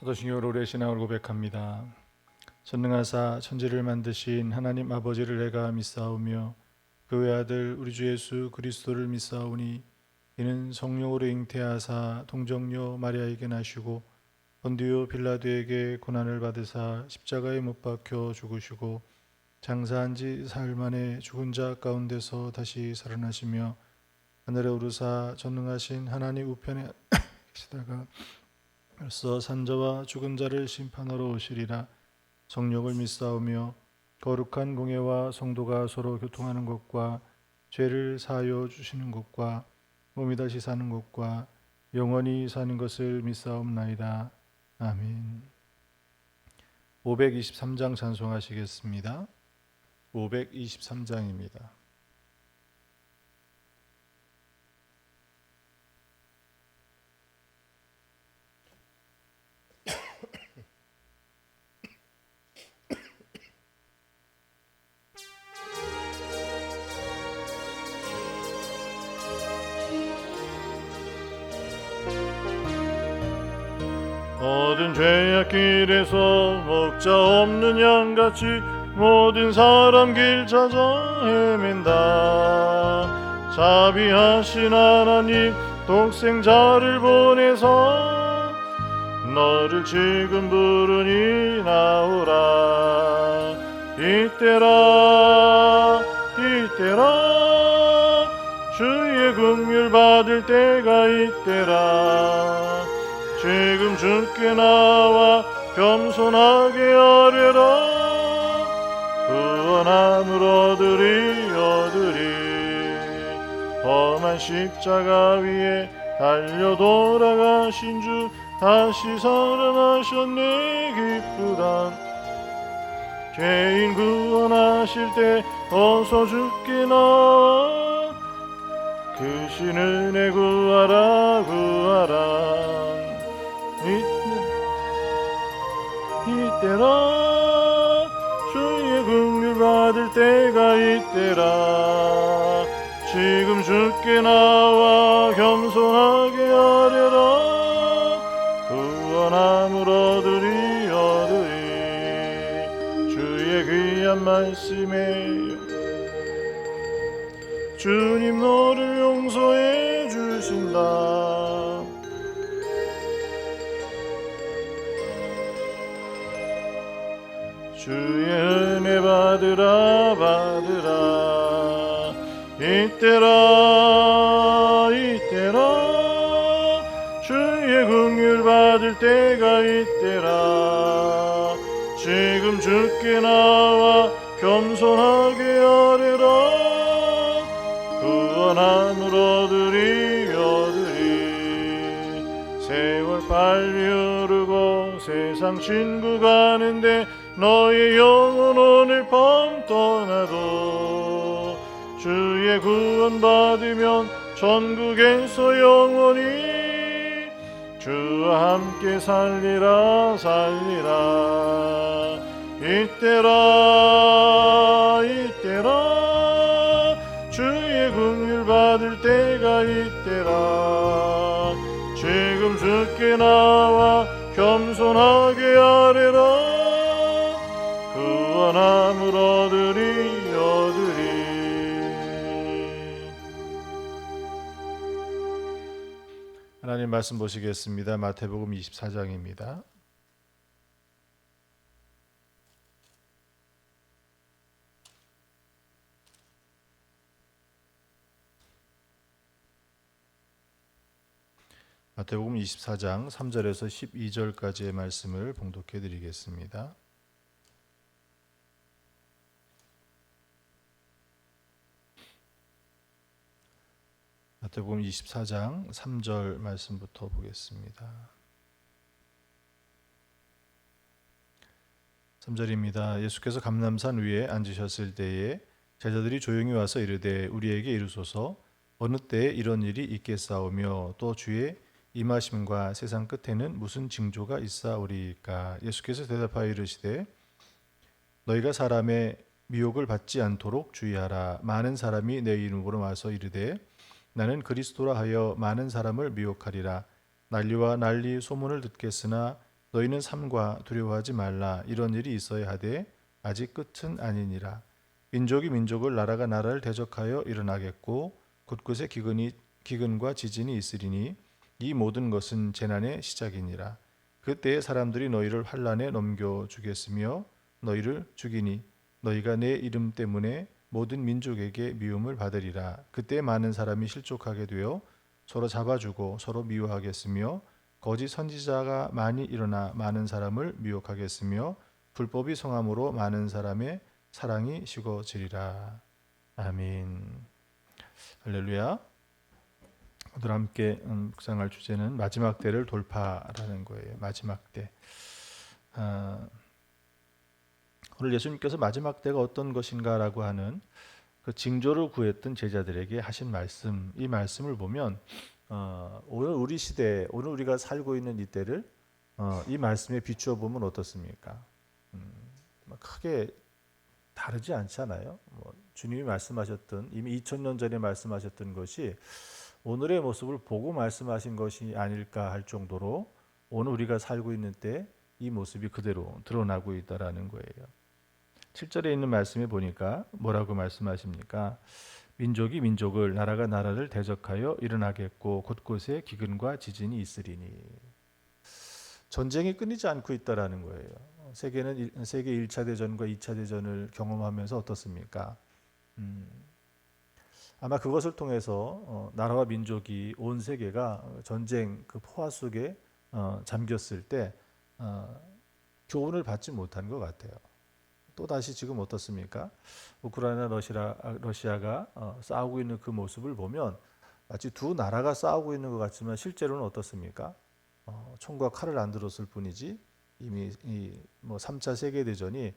사도신경으로 오래 신앙을 고백합니다. 전능하사 천지를 만드신 하나님 아버지를 내가 믿사오며 그 외아들 우리 주 예수 그리스도를 믿사오니 이는 성령으로 잉태하사 동정녀 마리아에게 나시고 본디오 빌라도에게 고난을 받으사 십자가에 못 박혀 죽으시고 장사한 지 사흘 만에 죽은 자 가운데서 다시 살아나시며 하늘에 오르사 전능하신 하나님 우편에 계시다가 벌써 산자와 죽은 자를 심판하러 오시리라. 성령을 믿사오며 거룩한 공예와 성도가 서로 교통하는 것과 죄를 사하여 주시는 것과 몸이 다시 사는 것과 영원히 사는 것을 믿사옵나이다. 아멘. 523장 찬송하시겠습니다. 523장입니다. 모든 죄악 길에서 목자 없는 양같이 모든 사람 길 찾아 헤맨다. 자비하신 하나님 독생자를 보내서 너를 지금 부르니 나오라. 이때라 이때라 주의 긍휼 받을 때가 이때라. 지금 주께 나와 겸손하게 아뢰라. 구원함을 얻으리. 험한 십자가 위에 달려 돌아가신 주 다시 살아나셨네. 기쁘다. 죄인 구원하실 때 어서 주께 나와 그 신 은혜 구하라. 이때라 주의 긍휼 받을 때가 이때라. 지금 주께 나와 겸손하게 아뢰라. 구원함을 얻으리. 주의 귀한 말씀에 주님 너를 용서해 주신다. 주의 은혜 받으라. 이때라 주의 긍휼 받을 때가 이때라. 지금 주께 나와 겸손하게 아뢰라. 구원함을 얻으리. 세월 빨리 흐르고 세상 친구 가는데 너의 영혼 오늘 밤 떠나도 주의 구원 받으면 천국에서 영원히 주와 함께 살리라. 이때라 주의 긍휼 받을 때가 이때라. 지금 주께 나와 겸손하게 아뢰라. 구원함을 얻으리. 하나님 말씀 보시겠습니다. 마태복음 24장입니다. 마태복음 24장 3절에서 12절까지의 말씀을 봉독해 드리겠습니다. 마태복음 24장 3절 말씀부터 보겠습니다. 3절입니다. 예수께서 감람산 위에 앉으셨을 때에 제자들이 조용히 와서 이르되 우리에게 이르소서 어느 때에 이런 일이 있겠사오며 또 주의 임하심과 세상 끝에는 무슨 징조가 있사오리이까. 예수께서 대답하여 이르시되 너희가 사람의 미혹을 받지 않도록 주의하라. 많은 사람이 내 이름으로 와서 이르되 나는 그리스도라 하여 많은 사람을 미혹하리라. 난리와 난리 소문을 듣겠으나 너희는 삼가 두려워하지 말라. 이런 일이 있어야 하되 아직 끝은 아니니라. 민족이 민족을 나라가 나라를 대적하여 일어나겠고 곳곳에 기근과 지진이 있으리니 이 모든 것은 재난의 시작이니라. 그때에 사람들이 너희를 환란에 넘겨 주겠으며 너희를 죽이니 너희가 내 이름 때문에 모든 민족에게 미움을 받으리라. 그때 많은 사람이 실족하게 되어 서로 잡아주고 서로 미워하겠으며 거짓 선지자가 많이 일어나 많은 사람을 미혹하겠으며 불법이 성함으로 많은 사람의 사랑이 식어지리라. 아멘. 할렐루야. 오늘 함께 묵상할 주제는 마지막 때를 돌파라는 거예요. 마지막 때. 오늘 예수님께서 마지막 때가 어떤 것인가라고 하는 그 징조를 구했던 제자들에게 하신 말씀, 이 말씀을 보면 오늘 우리 시대, 오늘 우리가 살고 있는 이 때를 이 말씀에 비추어 보면 어떻습니까? 크게 다르지 않잖아요. 주님이 말씀하셨던 이미 2000년 전에 말씀하셨던 것이 오늘의 모습을 보고 말씀하신 것이 아닐까 할 정도로 오늘 우리가 살고 있는 때 이 모습이 그대로 드러나고 있다라는 거예요. 7절에 있는 말씀에 보니까 뭐라고 말씀하십니까? 민족이 민족을 나라가 나라를 대적하여 일어나겠고 곳곳에 기근과 지진이 있으리니. 전쟁이 끊이지 않고 있다라는 거예요. 세계는 세계 1차 대전과 2차 대전을 경험하면서 어떻습니까? 아마 그것을 통해서 나라와 민족이 온 세계가 전쟁 그 포화 속에 잠겼을 때 교훈을 받지 못한 것 같아요. 또 다시 지금 어떻습니까? 우크라이나 러시아가 싸우고 있는 그 모습을 보면 마치 두 나라가 싸우고 있는 것 같지만 실제로는 어떻습니까? 총과 칼을 안 들었을 뿐이지 이미 3차 세계대전이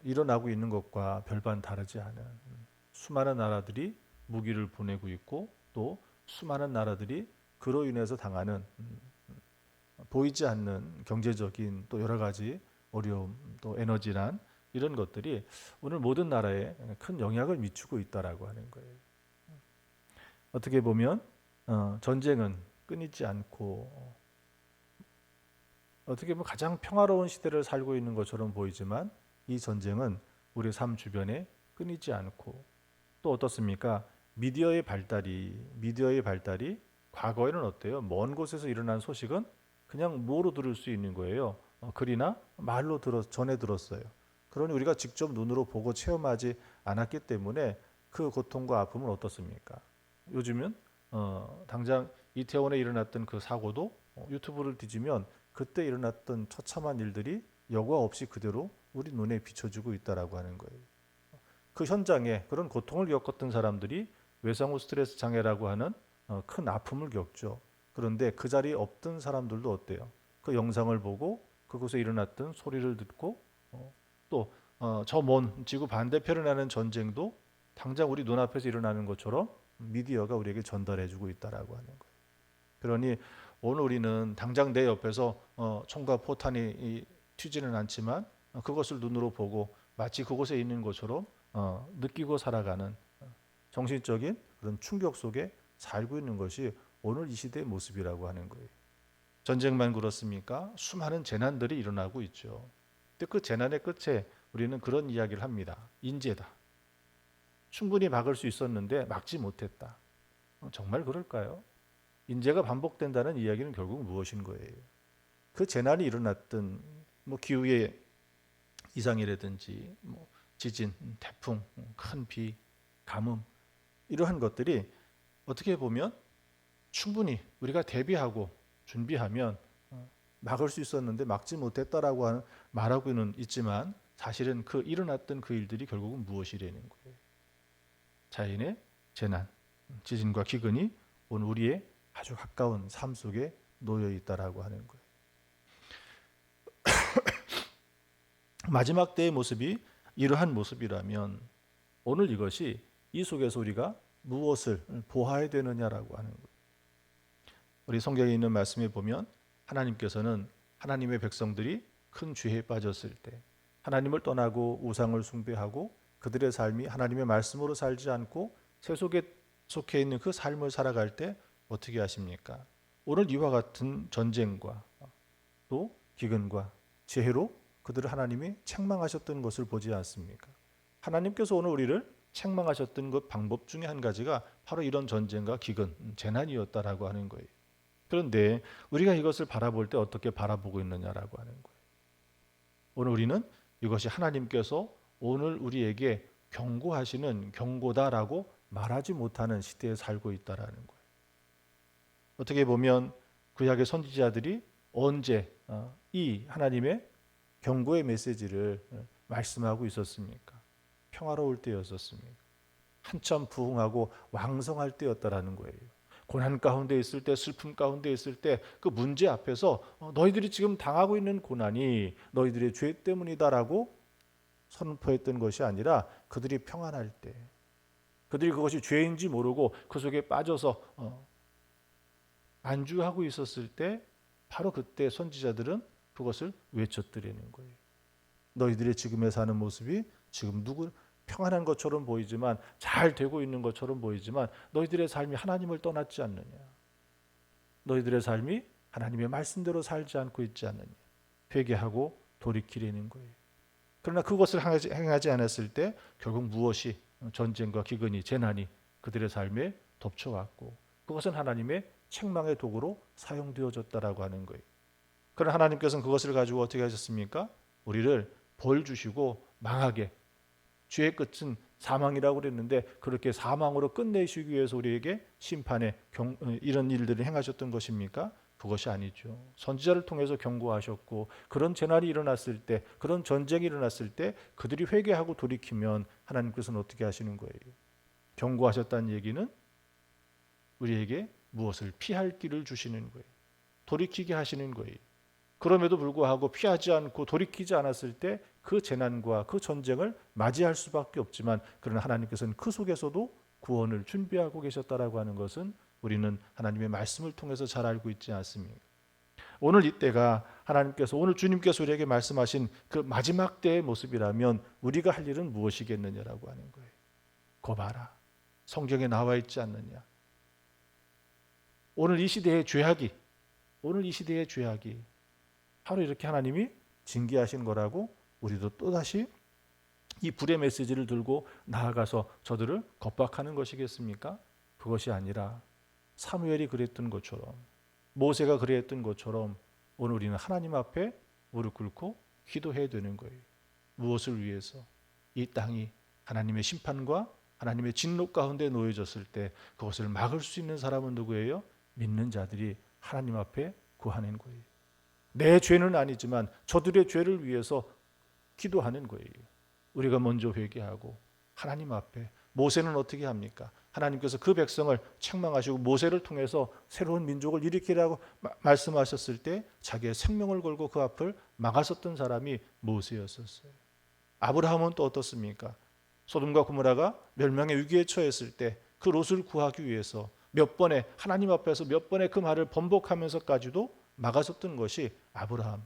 일어나고 있는 것과 별반 다르지 않은 수많은 나라들이 무기를 보내고 있고 또 수많은 나라들이 그로 인해서 당하는 보이지 않는 경제적인 또 여러 가지 어려움 또 에너지난 이런 것들이 오늘 모든 나라에 큰 영향을 미치고 있다라고 하는 거예요. 어떻게 보면 전쟁은 끊이지 않고 어떻게 보면 가장 평화로운 시대를 살고 있는 것처럼 보이지만 이 전쟁은 우리 삶 주변에 끊이지 않고 또 어떻습니까? 미디어의 발달이 과거에는 어때요? 먼 곳에서 일어난 소식은 그냥 뭐로 들을 수 있는 거예요? 글이나 말로 전해 들었어요. 그러니 우리가 직접 눈으로 보고 체험하지 않았기 때문에 그 고통과 아픔은 어떻습니까? 요즘은 당장 이태원에 일어났던 그 사고도 유튜브를 뒤지면 그때 일어났던 처참한 일들이 여과 없이 그대로 우리 눈에 비춰지고 있다라고 하는 거예요. 그 현장에 그런 고통을 겪었던 사람들이 외상후 스트레스 장애라고 하는 큰 아픔을 겪죠. 그런데 그 자리에 없던 사람들도 어때요? 그 영상을 보고 그곳에 일어났던 소리를 듣고 또 저 먼 지구 반대편에 나는 전쟁도 당장 우리 눈앞에서 일어나는 것처럼 미디어가 우리에게 전달해주고 있다라고 하는 거예요. 그러니 오늘 우리는 당장 내 옆에서 총과 포탄이 튀지는 않지만 그것을 눈으로 보고 마치 그곳에 있는 것처럼 느끼고 살아가는 정신적인 그런 충격 속에 살고 있는 것이 오늘 이 시대의 모습이라고 하는 거예요. 전쟁만 그렇습니까? 수많은 재난들이 일어나고 있죠. 근데 그 재난의 끝에 우리는 그런 이야기를 합니다. 인재다. 충분히 막을 수 있었는데 막지 못했다. 정말 그럴까요? 인재가 반복된다는 이야기는 결국 무엇인 거예요? 그 재난이 일어났던 기후의 이상이라든지 지진, 태풍, 큰 비, 가뭄 이러한 것들이 어떻게 보면 충분히 우리가 대비하고 준비하면 막을 수 있었는데 막지 못했다라고 말하고는 있지만 사실은 그 일어났던 그 일들이 결국은 무엇이라는 거예요. 자연의 재난, 지진과 기근이 오늘 우리의 아주 가까운 삶 속에 놓여 있다라고 하는 거예요. 마지막 때의 모습이 이러한 모습이라면 오늘 이것이 이 속에서 우리가 무엇을 보아야 되느냐라고 하는 거예요. 우리 성경에 있는 말씀에 보면 하나님께서는 하나님의 백성들이 큰 죄에 빠졌을 때 하나님을 떠나고 우상을 숭배하고 그들의 삶이 하나님의 말씀으로 살지 않고 세속에 속해 있는 그 삶을 살아갈 때 어떻게 하십니까? 오늘 이와 같은 전쟁과 또 기근과 재해로 그들을 하나님이 책망하셨던 것을 보지 않습니까? 하나님께서 오늘 우리를 책망하셨던 그 방법 중에 한 가지가 바로 이런 전쟁과 기근, 재난이었다라고 하는 거예요. 그런데 우리가 이것을 바라볼 때 어떻게 바라보고 있느냐라고 하는 거예요. 오늘 우리는 이것이 하나님께서 오늘 우리에게 경고하시는 경고다라고 말하지 못하는 시대에 살고 있다라는 거예요. 어떻게 보면 구약의 선지자들이 언제 이 하나님의 경고의 메시지를 말씀하고 있었습니까? 평화로울 때였었습니까? 한참 부흥하고 왕성할 때였다라는 거예요. 고난 가운데 있을 때, 슬픔 가운데 있을 때 그 문제 앞에서 너희들이 지금 당하고 있는 고난이 너희들의 죄 때문이다라고 선포했던 것이 아니라 그들이 평안할 때, 그들이 그것이 죄인지 모르고 그 속에 빠져서 안주하고 있었을 때 바로 그때 선지자들은 그것을 외쳤더라는 거예요. 너희들의 지금에 사는 모습이 지금 평안한 것처럼 보이지만, 잘 되고 있는 것처럼 보이지만 너희들의 삶이 하나님을 떠났지 않느냐, 너희들의 삶이 하나님의 말씀대로 살지 않고 있지 않느냐, 회개하고 돌이키려는 거예요. 그러나 그것을 행하지 않았을 때 결국 무엇이 전쟁과 기근이, 재난이 그들의 삶에 덮쳐왔고, 그것은 하나님의 책망의 도구로 사용되어졌다라고 하는 거예요. 그러나 하나님께서는 그것을 가지고 어떻게 하셨습니까? 우리를 벌 주시고 망하게, 죄의 끝은 사망이라고 그랬는데 그렇게 사망으로 끝내시기 위해서 우리에게 심판의 이런 일들을 행하셨던 것입니까? 그것이 아니죠. 선지자를 통해서 경고하셨고, 그런 재난이 일어났을 때, 그런 전쟁이 일어났을 때 그들이 회개하고 돌이키면 하나님께서는 어떻게 하시는 거예요? 경고하셨다는 얘기는 우리에게 무엇을 피할 길을 주시는 거예요. 돌이키게 하시는 거예요. 그럼에도 불구하고 피하지 않고 돌이키지 않았을 때 그 재난과 그 전쟁을 맞이할 수밖에 없지만, 그러나 하나님께서는 그 속에서도 구원을 준비하고 계셨다라고 하는 것은 우리는 하나님의 말씀을 통해서 잘 알고 있지 않습니까? 오늘 이때가 하나님께서, 오늘 주님께서 우리에게 말씀하신 그 마지막 때의 모습이라면 우리가 할 일은 무엇이겠느냐라고 하는 거예요. 거 봐라, 성경에 나와 있지 않느냐. 오늘 이 시대의 죄악이 바로 이렇게 하나님이 징계하신 거라고 우리도 또다시 이 불의 메시지를 들고 나아가서 저들을 겁박하는 것이겠습니까? 그것이 아니라 사무엘이 그랬던 것처럼, 모세가 그랬던 것처럼 오늘 우리는 하나님 앞에 무릎 꿇고 기도해야 되는 거예요. 무엇을 위해서? 이 땅이 하나님의 심판과 하나님의 진노 가운데 놓여졌을 때 그것을 막을 수 있는 사람은 누구예요? 믿는 자들이 하나님 앞에 구하는 거예요. 내 죄는 아니지만 저들의 죄를 위해서 기도하는 거예요. 우리가 먼저 회개하고 하나님 앞에. 모세는 어떻게 합니까? 하나님께서 그 백성을 책망하시고 모세를 통해서 새로운 민족을 일으키라고 말씀하셨을 때 자기의 생명을 걸고 그 앞을 막았었던 사람이 모세였었어요. 아브라함은 또 어떻습니까? 소돔과 고모라가 멸망의 위기에 처했을 때 그 롯을 구하기 위해서 하나님 앞에서 몇 번의 그 말을 번복하면서까지도 막았었던 것이 아브라함,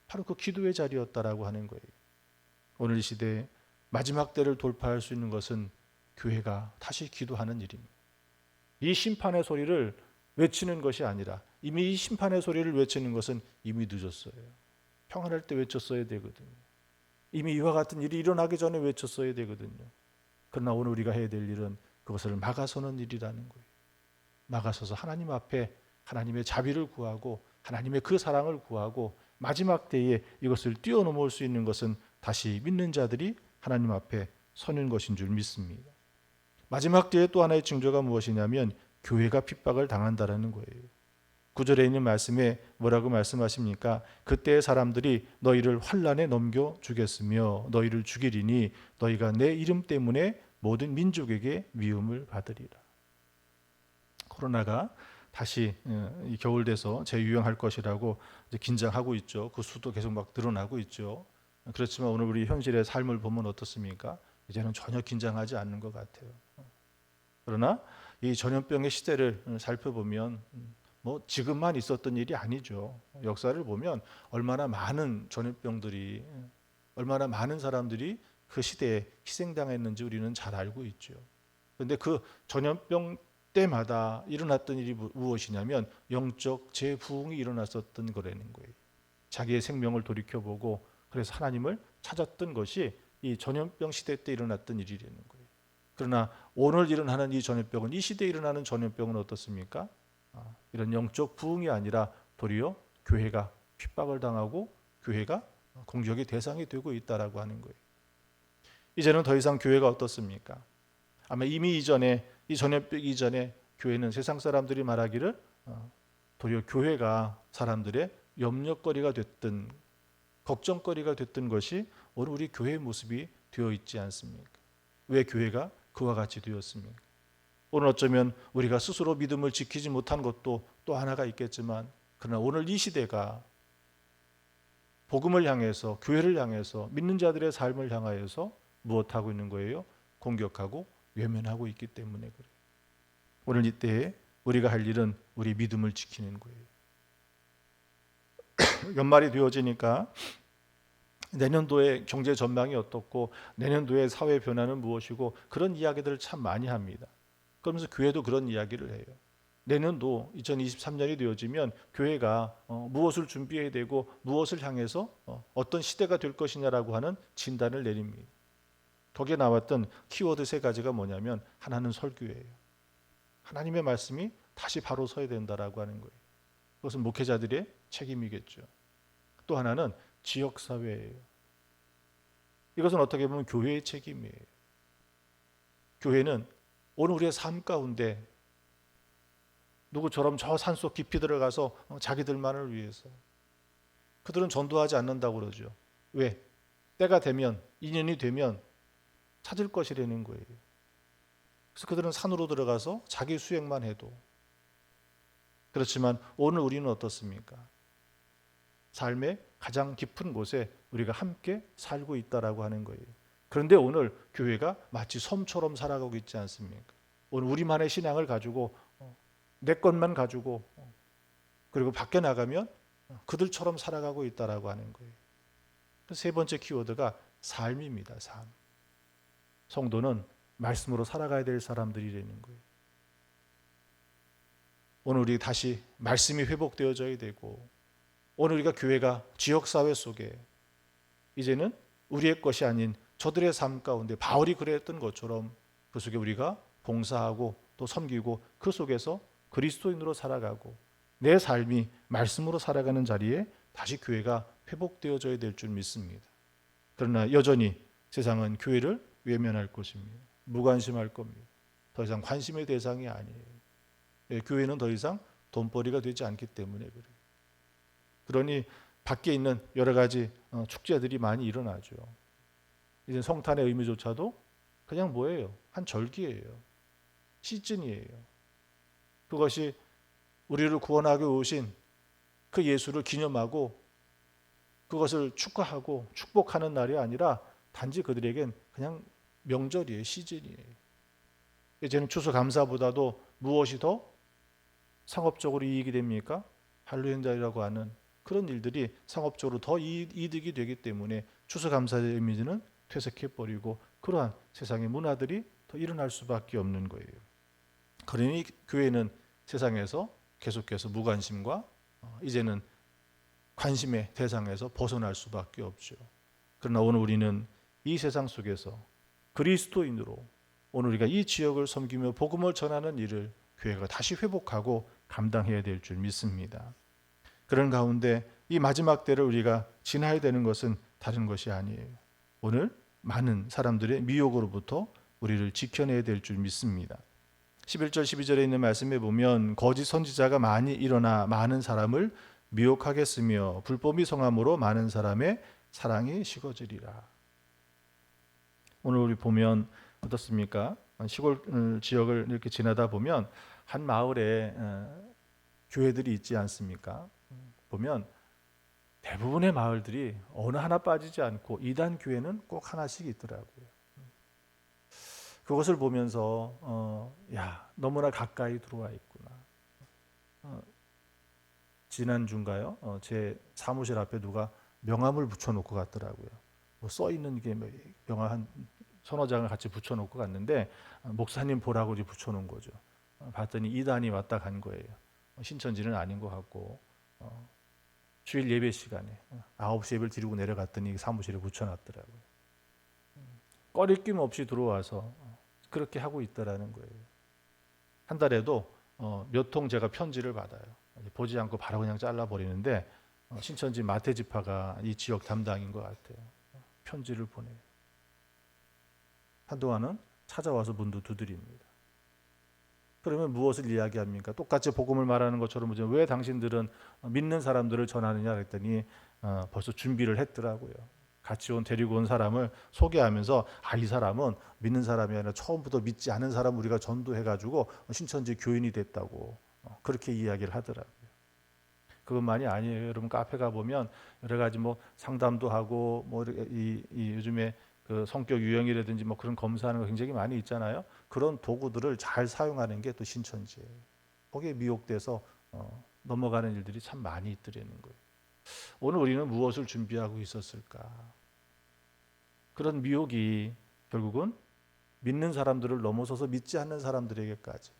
바로 그 기도의 자리였다라고 하는 거예요. 오늘 이 시대에 마지막 때를 돌파할 수 있는 것은 교회가 다시 기도하는 일입니다. 이 심판의 소리를 외치는 것이 아니라, 이미 이 심판의 소리를 외치는 것은 이미 늦었어요. 평안할 때 외쳤어야 되거든요. 이미 이와 같은 일이 일어나기 전에 외쳤어야 되거든요. 그러나 오늘 우리가 해야 될 일은 그것을 막아서는 일이라는 거예요. 막아서서 하나님 앞에 하나님의 자비를 구하고 하나님의 그 사랑을 구하고, 마지막 때에 이것을 뛰어넘을 수 있는 것은 다시 믿는 자들이 하나님 앞에 서는 것인 줄 믿습니다. 마지막 때에 또 하나의 징조가 무엇이냐면 교회가 핍박을 당한다라는 거예요. 9절에 있는 말씀에 뭐라고 말씀하십니까? 그때의 사람들이 너희를 환난에 넘겨 주겠으며 너희를 죽이리니 너희가 내 이름 때문에 모든 민족에게 미움을 받으리라. 코로나가 다시 이 겨울 돼서 재유행할 것이라고 이제 긴장하고 있죠. 그 수도 계속 막 늘어나고 있죠. 그렇지만 오늘 우리 현실의 삶을 보면 어떻습니까? 이제는 전혀 긴장하지 않는 것 같아요. 그러나 이 전염병의 시대를 살펴보면 뭐 지금만 있었던 일이 아니죠. 역사를 보면 얼마나 많은 전염병들이, 얼마나 많은 사람들이 그 시대에 희생당했는지 우리는 잘 알고 있죠. 그런데 그 전염병 때마다 일어났던 일이 무엇이냐면 영적 재부흥이 일어났었던 거라는 거예요. 자기의 생명을 돌이켜보고 그래서 하나님을 찾았던 것이 이 전염병 시대 때 일어났던 일이라는 거예요. 그러나 오늘 일어나는 이 전염병은, 이 시대에 일어나는 전염병은 어떻습니까? 이런 영적 부흥이 아니라 도리어 교회가 핍박을 당하고 교회가 공격의 대상이 되고 있다라고 하는 거예요. 이제는 더 이상 교회가 어떻습니까? 아마 이미 이전에, 이 전염병 이전에 교회는 세상 사람들이 말하기를 도리어 교회가 사람들의 염려거리가 됐던, 걱정거리가 됐던 것이 오늘 우리 교회의 모습이 되어 있지 않습니까? 왜 교회가 그와 같이 되었습니까? 오늘 어쩌면 우리가 스스로 믿음을 지키지 못한 것도 또 하나가 있겠지만, 그러나 오늘 이 시대가 복음을 향해서, 교회를 향해서, 믿는 자들의 삶을 향하여서 무엇하고 있는 거예요? 공격하고 외면하고 있기 때문에 그래요. 오늘 이때에 우리가 할 일은 우리 믿음을 지키는 거예요. 연말이 되어지니까 내년도의 경제 전망이 어떻고 내년도의 사회 변화는 무엇이고 그런 이야기들을 참 많이 합니다. 그러면서 교회도 그런 이야기를 해요. 내년도 2023년이 되어지면 교회가 무엇을 준비해야 되고 무엇을 향해서 어떤 시대가 될 것이냐라고 하는 진단을 내립니다. 거기에 나왔던 키워드 3가지가 뭐냐면, 하나는 설교예요. 하나님의 말씀이 다시 바로 서야 된다라고 하는 거예요. 그것은 목회자들의 책임이겠죠. 또 하나는 지역사회예요. 이것은 어떻게 보면 교회의 책임이에요. 교회는 오늘 우리의 삶 가운데 누구처럼 저 산속 깊이 들어가서 자기들만을 위해서, 그들은 전도하지 않는다고 그러죠. 왜? 때가 되면, 인연이 되면 찾을 것이라는 거예요. 그래서 그들은 산으로 들어가서 자기 수행만 해도. 그렇지만 오늘 우리는 어떻습니까? 삶의 가장 깊은 곳에 우리가 함께 살고 있다라고 하는 거예요. 그런데 오늘 교회가 마치 섬처럼 살아가고 있지 않습니까? 오늘 우리만의 신앙을 가지고 내 것만 가지고 그리고 밖에 나가면 그들처럼 살아가고 있다라고 하는 거예요. 세 번째 키워드가 삶입니다. 삶. 성도는 말씀으로 살아가야 될 사람들이라는 거예요. 오늘 우리 다시 말씀이 회복되어져야 되고, 오늘 우리가 교회가 지역사회 속에 이제는 우리의 것이 아닌 저들의 삶 가운데 바울이 그랬던 것처럼 그 속에 우리가 봉사하고 또 섬기고 그 속에서 그리스도인으로 살아가고 내 삶이 말씀으로 살아가는 자리에 다시 교회가 회복되어져야 될 줄 믿습니다. 그러나 여전히 세상은 교회를 외면할 것입니다. 무관심할 겁니다. 더 이상 관심의 대상이 아니에요. 교회는 더 이상 돈벌이가 되지 않기 때문에 그래요. 그러니 밖에 있는 여러 가지 축제들이 많이 일어나죠. 이제 성탄의 의미조차도 그냥 뭐예요? 한 절기예요. 시즌이에요. 그것이 우리를 구원하게 오신 그 예수를 기념하고 그것을 축하하고 축복하는 날이 아니라 단지 그들에겐 그냥 명절이에요. 시즌이에요. 이제는 추수감사보다도 무엇이 더 상업적으로 이익이 됩니까? 할로윈절이라고 하는 그런 일들이 상업적으로 더 이득이 되기 때문에 추수감사의 의미는 퇴색해버리고 그러한 세상의 문화들이 더 일어날 수밖에 없는 거예요. 그러니 교회는 세상에서 계속해서 무관심과 이제는 관심의 대상에서 벗어날 수밖에 없죠. 그러나 오늘 우리는 이 세상 속에서 그리스도인으로 오늘 우리가 이 지역을 섬기며 복음을 전하는 일을 교회가 다시 회복하고 감당해야 될 줄 믿습니다. 그런 가운데 이 마지막 때를 우리가 지나야 되는 것은 다른 것이 아니에요. 오늘 많은 사람들의 미혹으로부터 우리를 지켜내야 될 줄 믿습니다. 11절 12절에 있는 말씀에 보면 거짓 선지자가 많이 일어나 많은 사람을 미혹하겠으며 불법이 성함으로 많은 사람의 사랑이 식어지리라. 오늘 우리 보면 어떻습니까? 시골 지역을 이렇게 지나다 보면 한 마을에 교회들이 있지 않습니까? 보면 대부분의 마을들이 어느 하나 빠지지 않고 이단 교회는 꼭 하나씩 있더라고요. 그것을 보면서 야, 너무나 가까이 들어와 있구나. 지난주인가요? 제 사무실 앞에 누가 명함을 붙여놓고 갔더라고요. 뭐 써 있는 게 명함 한 서너 장을 같이 붙여놓고 갔는데 목사님 보라고 이제 붙여놓은 거죠. 봤더니 이단이 왔다 간 거예요. 신천지는 아닌 것 같고 주일 예배 시간에 9시 예배를 드리고 내려갔더니 사무실에 붙여놨더라고요. 꺼리낌 없이 들어와서 그렇게 하고 있다라는 거예요. 한 달에도 몇 통 제가 편지를 받아요. 보지 않고 바로 그냥 잘라버리는데 신천지 마태지파가 이 지역 담당인 것 같아요. 편지를 보내요. 한동안은 찾아와서 문도 두드립니다. 그러면 무엇을 이야기합니까? 똑같이 복음을 말하는 것처럼 왜 당신들은 믿는 사람들을 전하느냐 그랬더니 벌써 준비를 했더라고요. 같이 데리고 온 사람을 소개하면서 이 사람은 믿는 사람이 아니라 처음부터 믿지 않은 사람 우리가 전도해가지고 신천지 교인이 됐다고 그렇게 이야기를 하더라고요. 그것만이 아니에요. 여러분 카페 가 보면 여러 가지 상담도 하고 이 요즘에 그 성격 유형이라든지 그런 검사하는 거 굉장히 많이 있잖아요. 그런 도구들을 잘 사용하는 게 또 신천지예요. 거기에 미혹돼서 넘어가는 일들이 참 많이 있더라는 거예요. 오늘 우리는 무엇을 준비하고 있었을까? 그런 미혹이 결국은 믿는 사람들을 넘어서서 믿지 않는 사람들에게까지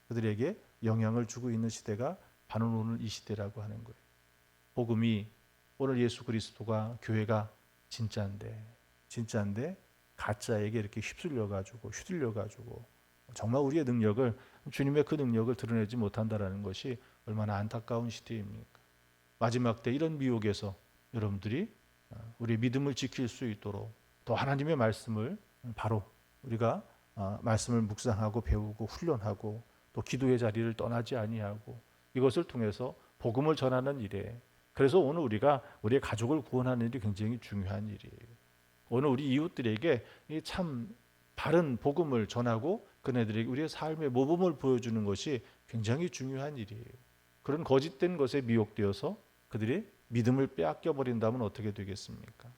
그들에게 영향을 주고 있는 시대가 바로 오늘 이 시대라고 하는 거예요. 복음이 오늘 예수 그리스도가 교회가 진짜인데 가짜에게 이렇게 휩쓸려가지고 정말 우리의 능력을 주님의 그 능력을 드러내지 못한다라는 것이 얼마나 안타까운 시대입니까? 마지막 때 이런 미혹에서 여러분들이 우리의 믿음을 지킬 수 있도록 또 하나님의 말씀을 바로 우리가 말씀을 묵상하고 배우고 훈련하고 또 기도의 자리를 떠나지 아니하고 이것을 통해서 복음을 전하는 일에 그래서 오늘 우리가 우리의 가족을 구원하는 일이 굉장히 중요한 일이에요. 오늘 우리 이웃들에게 참 바른 복음을 전하고 그네들에게 우리의 삶의 모범을 보여주는 것이 굉장히 중요한 일이에요. 그런 거짓된 것에 미혹되어서 그들이 믿음을 빼앗겨 버린다면 어떻게 되겠습니까?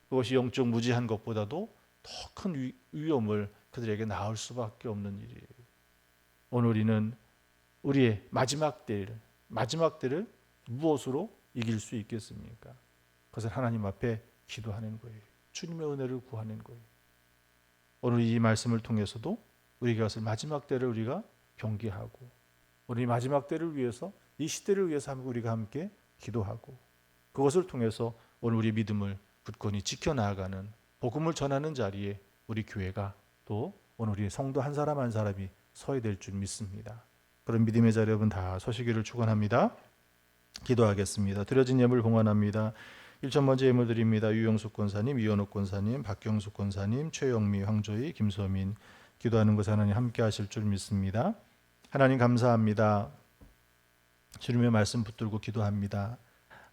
그것이 영적 무지한 것보다도 더 큰 위험을 그들에게 낳을 수밖에 없는 일이에요. 오늘 우리는 우리의 마지막 때를 무엇으로 이길 수 있겠습니까? 그것은 하나님 앞에 기도하는 거예요. 주님의 은혜를 구하는 거예요. 오늘 이 말씀을 통해서도 우리가 그것을 마지막 때를 우리가 경계하고 우리 마지막 때를 위해서 이 시대를 위해서 우리가 함께 기도하고 그것을 통해서 오늘 우리 믿음을 굳건히 지켜나가는 복음을 전하는 자리에 우리 교회가 또 오늘 우리 성도 한 사람 한 사람이 서야 될 줄 믿습니다. 그런 믿음의 자리 여러분 다 서시기를 축원합니다. 기도하겠습니다. 드려진 예물 봉헌합니다. 1천 번째 예물 드립니다. 유영숙 권사님, 이현옥 권사님, 박경숙 권사님, 최영미, 황조희, 김소민 기도하는 것에 하나님 함께 하실 줄 믿습니다. 하나님 감사합니다. 주님의 말씀 붙들고 기도합니다.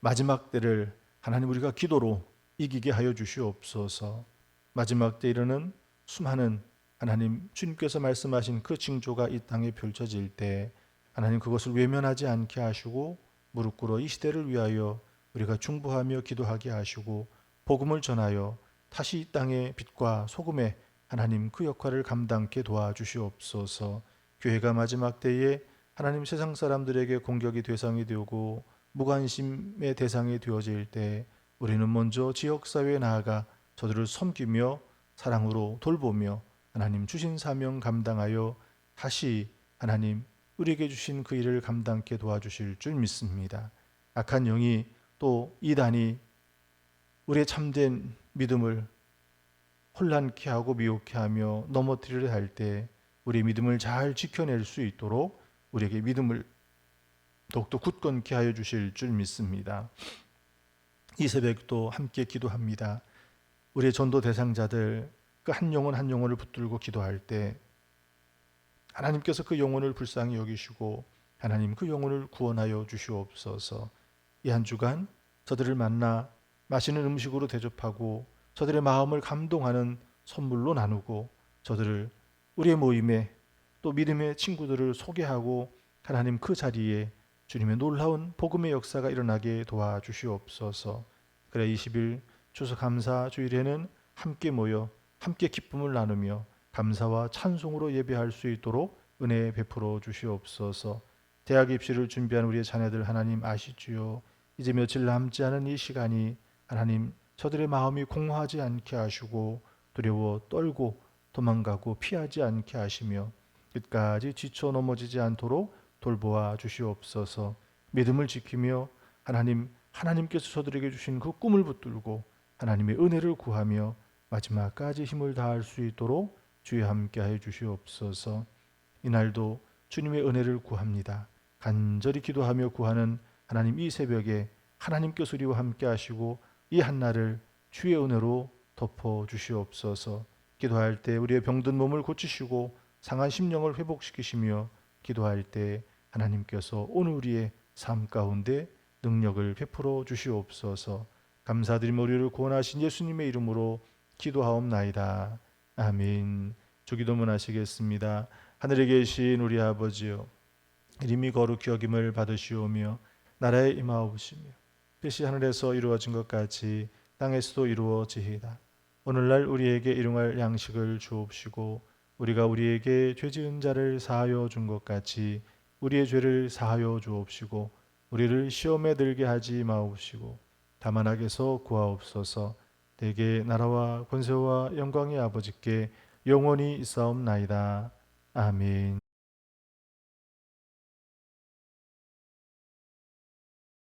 마지막 때를 하나님 우리가 기도로 이기게 하여 주시옵소서. 마지막 때 이르는 수많은 하나님 주님께서 말씀하신 그 징조가 이 땅에 펼쳐질 때 하나님 그것을 외면하지 않게 하시고 무릎 꿇어 이 시대를 위하여 우리가 중보하며 기도하게 하시고 복음을 전하여 다시 이 땅의 빛과 소금의 하나님 그 역할을 감당케 도와주시옵소서. 교회가 마지막 때에 하나님 세상 사람들에게 공격이 대상이 되고 무관심의 대상이 되어질 때 우리는 먼저 지역사회에 나아가 저들을 섬기며 사랑으로 돌보며 하나님 주신 사명 감당하여 다시 하나님 우리에게 주신 그 일을 감당케 도와주실 줄 믿습니다. 악한 영이 또 이단이 우리의 참된 믿음을 혼란케 하고 미혹케 하며 넘어뜨리려 할 때 우리의 믿음을 잘 지켜낼 수 있도록 우리에게 믿음을 더욱더 굳건케 하여 주실 줄 믿습니다. 이 새벽도 함께 기도합니다. 우리의 전도 대상자들 그 한 영혼 한 영혼을 붙들고 기도할 때 하나님께서 그 영혼을 불쌍히 여기시고 하나님 그 영혼을 구원하여 주시옵소서. 이 한 주간 저들을 만나 맛있는 음식으로 대접하고 저들의 마음을 감동하는 선물로 나누고 저들을 우리의 모임에 또 믿음의 친구들을 소개하고 하나님 그 자리에 주님의 놀라운 복음의 역사가 일어나게 도와주시옵소서. 그래 20일 추수감사 주일에는 함께 모여 함께 기쁨을 나누며 감사와 찬송으로 예배할 수 있도록 은혜 베풀어 주시옵소서. 대학 입시를 준비한 우리의 자녀들 하나님 아시지요. 이제 며칠 남지 않은 이 시간이 하나님 저들의 마음이 공허하지 않게 하시고 두려워 떨고 도망가고 피하지 않게 하시며 끝까지 지쳐 넘어지지 않도록 돌보아 주시옵소서. 믿음을 지키며 하나님께서 저들에게 주신 그 꿈을 붙들고 하나님의 은혜를 구하며 마지막까지 힘을 다할 수 있도록 주여 함께하여 주시옵소서. 이날도 주님의 은혜를 구합니다. 간절히 기도하며 구하는 하나님, 이 새벽에 하나님께서 우리와 함께 하시고 이 한날을 주의 은혜로 덮어 주시옵소서. 기도할 때 우리의 병든 몸을 고치시고 상한 심령을 회복시키시며 기도할 때 하나님께서 오늘 우리의 삶 가운데 능력을 베풀어 주시옵소서. 감사드리며 우리를 구원하신 예수님의 이름으로 기도하옵나이다. 아멘. 주기도문 하시겠습니다. 하늘에 계신 우리 아버지여, 이름이 거룩히 여김을 받으시오며 나라에 임하옵시며 뜻이 하늘에서 이루어진 것 같이 땅에서도 이루어지이다. 오늘날 우리에게 일용할 양식을 주옵시고 우리가 우리에게 죄 지은 자를 사하여 준 것 같이 우리의 죄를 사하여 주옵시고 우리를 시험에 들게 하지 마옵시고 다만 악에서 구하옵소서. 대개 나라와 권세와 영광이 아버지께 영원히 있사옵나이다. 아멘.